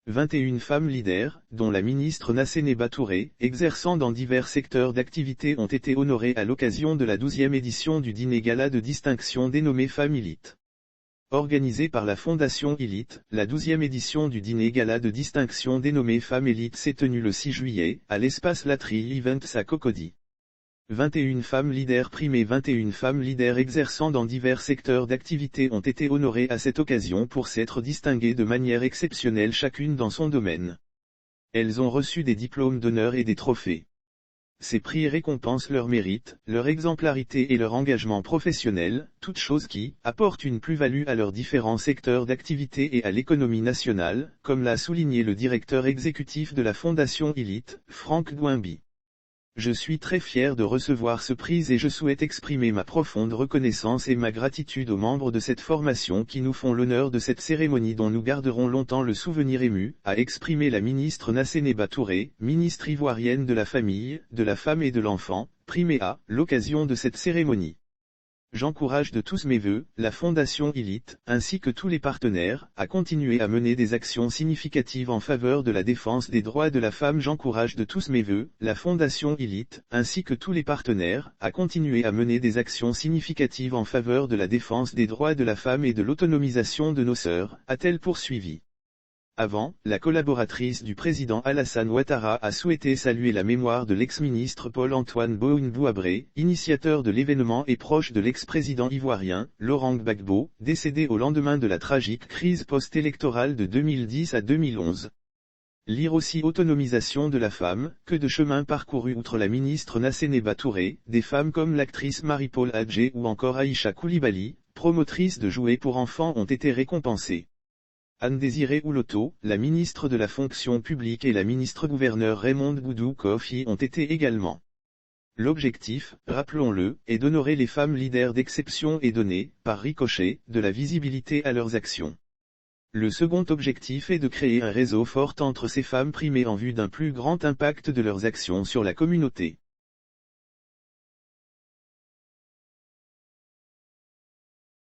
21 femmes leaders, dont la ministre Nasséneba Touré, exerçant dans divers secteurs d'activité ont été honorées à l'occasion de la 12e édition du dîner gala de distinction dénommé Femmes Elite. Organisée par la Fondation Elite, la 12e édition du dîner gala de distinction dénommé Femmes Elite s'est tenue le 6 juillet, à l'espace Latry Events à Cocody. 21 femmes leaders primées. 21 femmes leaders exerçant dans divers secteurs d'activité ont été honorées à cette occasion pour s'être distinguées de manière exceptionnelle chacune dans son domaine. Elles ont reçu des diplômes d'honneur et des trophées. Ces prix récompensent leur mérite, leur exemplarité et leur engagement professionnel, toutes choses qui apportent une plus-value à leurs différents secteurs d'activité et à l'économie nationale, comme l'a souligné le directeur exécutif de la Fondation Elite, Franck Douimby. Je suis très fier de recevoir ce prix et je souhaite exprimer ma profonde reconnaissance et ma gratitude aux membres de cette formation qui nous font l'honneur de cette cérémonie dont nous garderons longtemps le souvenir ému, a exprimé la ministre Nasséneba Touré, ministre ivoirienne de la Famille, de la Femme et de l'Enfant, primée à l'occasion de cette cérémonie. J'encourage de tous mes vœux, la Fondation Elite, ainsi que tous les partenaires, à continuer à mener des actions significatives en faveur de la défense des droits de la femme. J'encourage de tous mes vœux, la Fondation Elite, ainsi que tous les partenaires, à continuer à mener des actions significatives en faveur de la défense des droits de la femme et de l'autonomisation de nos sœurs, a-t-elle poursuivi. Avant, la collaboratrice du président Alassane Ouattara a souhaité saluer la mémoire de l'ex-ministre Paul-Antoine Boun-Bouabré, initiateur de l'événement et proche de l'ex-président ivoirien, Laurent Gbagbo, décédé au lendemain de la tragique crise post-électorale de 2010 à 2011. Lire aussi autonomisation de la femme, que de chemin parcouru outre la ministre Nasséneba Touré, des femmes comme l'actrice Marie-Paul Adjé ou encore Aïcha Koulibaly, promotrice de jouets pour enfants ont été récompensées. Anne-Désirée Ouloto, la ministre de la fonction publique et la ministre-gouverneur Raymond Boudou Kofi ont été également. L'objectif, rappelons-le, est d'honorer les femmes leaders d'exception et donner, par ricochet, de la visibilité à leurs actions. Le second objectif est de créer un réseau fort entre ces femmes primées en vue d'un plus grand impact de leurs actions sur la communauté.